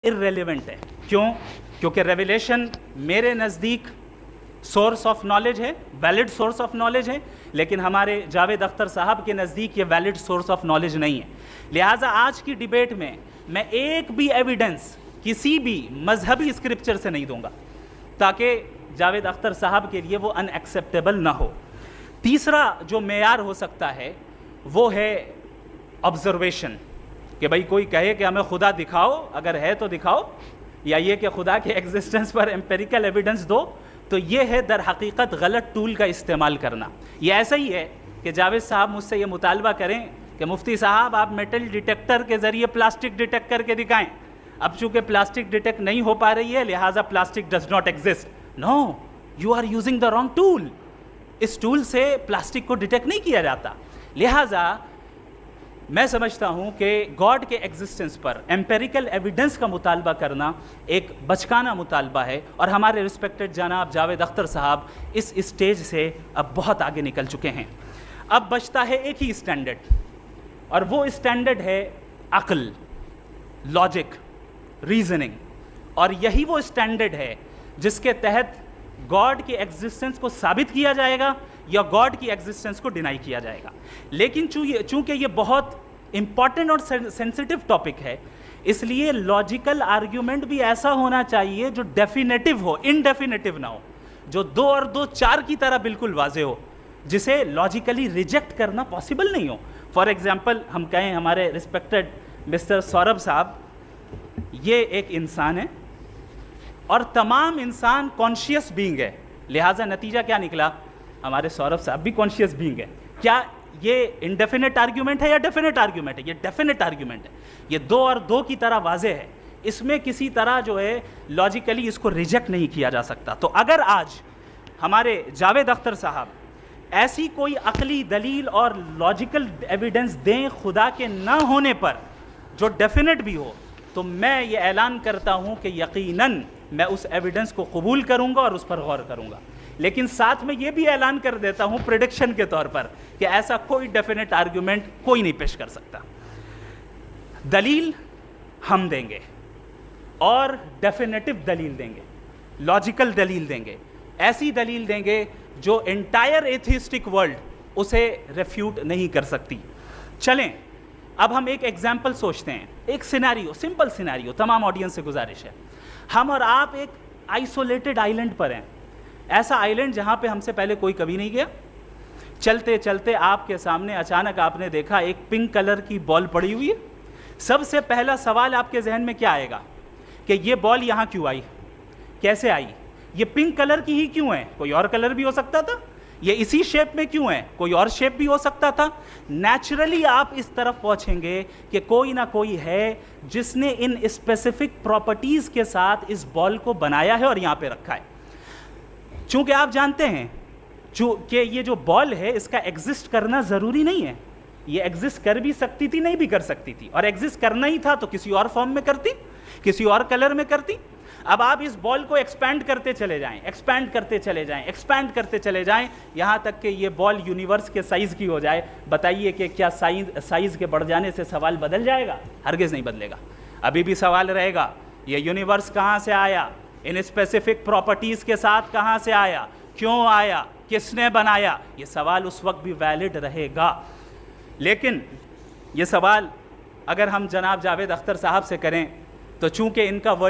irrelevant ہے. کیوں؟ کیونکہ ریویلیشن میرے نزدیک سورس آف نالج ہے, ویلڈ سورس آف نالج ہے, لیکن ہمارے جاوید اختر صاحب کے نزدیک یہ ویلڈ سورس آف نالج نہیں ہے. لہٰذا آج کی ڈیبیٹ میں ایک بھی ایویڈنس کسی بھی مذہبی اسکرپچر سے نہیں دوں گا تاکہ جاوید اختر صاحب کے لیے وہ ان ایکسیپٹیبل نہ ہو. تیسرا جو معیار ہو سکتا ہے وہ ہے آبزرویشن, کہ بھائی کوئی کہے کہ ہمیں خدا دکھاؤ, اگر ہے تو دکھاؤ, یا یہ کہ خدا کے ایگزسٹنس پر امپیریکل ایویڈنس دو, تو یہ ہے در حقیقت غلط ٹول کا استعمال کرنا. یہ ایسا ہی ہے کہ جاوید صاحب مجھ سے یہ مطالبہ کریں کہ مفتی صاحب آپ میٹل ڈیٹیکٹر کے ذریعے پلاسٹک ڈیٹیکٹ کر کے دکھائیں. اب چونکہ پلاسٹک ڈیٹیکٹ نہیں ہو پا رہی ہے لہٰذا plastic does not exist. No, you are using the wrong tool. اس ٹول سے پلاسٹک کو ڈیٹیکٹ نہیں کیا جاتا. لہٰذا میں سمجھتا ہوں کہ گاڈ کے ایگزسٹنس پر ایمپیریکل ایویڈنس کا مطالبہ کرنا ایک بچکانہ مطالبہ ہے, اور ہمارے رسپیکٹڈ جناب جاوید اختر صاحب اس اسٹیج سے اب بہت آگے نکل چکے ہیں. اب بچتا ہے ایک ہی اسٹینڈرڈ, اور وہ اسٹینڈرڈ ہے عقل, لاجک, ریزننگ. اور یہی وہ اسٹینڈرڈ ہے جس کے تحت گاڈ کی ایگزسٹنس کو ثابت کیا جائے گا یا گاڈ کی ایگزسٹنس کو ڈینائی کیا جائے گا. لیکن چونکہ یہ بہت امپورٹنٹ اور سینسٹیو ٹاپک ہے, اس لیے لاجیکل آرگیومنٹ بھی ایسا ہونا چاہیے جو ڈیفینیٹو ہو, انڈیفینیٹو نہ ہو, جو 2 اور 2 4 کی طرح بالکل واضح ہو, جسے لاجیکلی ریجیکٹ کرنا پاسبل نہیں ہو. فار ایگزامپل ہم کہیں ہمارے رسپیکٹڈ مسٹر سوربھ صاحب یہ ایک انسان ہے اور تمام انسان کانشیس بینگ ہے, لہٰذا نتیجہ کیا نکلا, ہمارے سوربھ صاحب بھی کانشیس بینگ ہے. کیا یہ انڈیفینٹ آرگیومنٹ ہے یا ڈیفینٹ آرگیومنٹ ہے؟ یہ ڈیفینٹ آرگیومنٹ ہے. یہ 2 اور 2 کی طرح واضح ہے, اس میں کسی طرح جو ہے لاجیکلی اس کو ریجیکٹ نہیں کیا جا سکتا. تو اگر آج ہمارے جاوید اختر صاحب ایسی کوئی عقلی دلیل اور لاجیکل ایویڈنس دیں خدا کے نہ ہونے پر جو ڈیفینٹ بھی ہو, تو میں یہ اعلان کرتا ہوں کہ یقیناً میں اس ایویڈنس کو قبول کروں گا اور اس پر غور کروں گا. لیکن ساتھ میں یہ بھی اعلان کر دیتا ہوں پریڈکشن کے طور پر کہ ایسا کوئی ڈیفینٹ آرگیومنٹ کوئی نہیں پیش کر سکتا. دلیل ہم دیں گے اور ڈیفینیٹو دلیل دیں گے, لاجیکل دلیل دیں گے, ایسی دلیل دیں گے جو انٹائر ایتھیسٹک ورلڈ اسے ریفیوٹ نہیں کر سکتی. چلیں اب ہم ایک ایگزامپل سوچتے ہیں, ایک سینیریو, سمپل سینیریو, تمام آڈینس سے گزارش ہے, ہم اور آپ ایک آئسولیٹڈ آئیلینڈ پر ہیں, ایسا آئیلینڈ جہاں پہ ہم سے پہلے کوئی کبھی نہیں گیا. چلتے چلتے آپ کے سامنے اچانک آپ نے دیکھا ایک پنک کلر کی بال پڑی ہوئی ہے. سب سے پہلا سوال آپ کے ذہن میں کیا آئے گا کہ یہ بال یہاں کیوں آئی, کیسے آئی, یہ پنک کلر کی ہی کیوں ہے, کوئی اور کلر بھی ہو سکتا تھا, یہ اسی شیپ میں کیوں ہے, کوئی اور شیپ بھی ہو سکتا تھا. نیچرلی آپ اس طرف پہنچیں گے کہ کوئی نہ کوئی ہے جس نے ان اسپیسیفک پراپرٹیز کے ساتھ اس بال کو بنایا ہے اور یہاں پہ رکھا ہے. چونکہ آپ جانتے ہیں کہ یہ جو بال ہے اس کا ایگزسٹ کرنا ضروری نہیں ہے, یہ ایگزسٹ کر بھی سکتی تھی نہیں بھی کر سکتی تھی, اور ایگزسٹ کرنا ہی تھا تو کسی اور فارم میں کرتی, کسی اور کلر میں کرتی. اب آپ اس بال کو ایکسپینڈ کرتے چلے جائیں, ایکسپینڈ کرتے چلے جائیں, ایکسپینڈ کرتے چلے جائیں, یہاں تک کہ یہ بال یونیورس کے سائز کی ہو جائے. بتائیے کہ کیا سائز کے بڑھ جانے سے سوال بدل جائے گا؟ ہرگز نہیں بدلے گا. ابھی بھی سوال رہے گا یہ یونیورس کہاں سے آیا, ان اسپیسیفک پراپرٹیز کے ساتھ کہاں سے آیا, کیوں آیا, کس نے بنایا. یہ سوال اس وقت بھی ویلڈ رہے گا. لیکن یہ سوال اگر ہم جناب جاوید اختر صاحب سے کریں تو چونکہ ان کا ورلڈ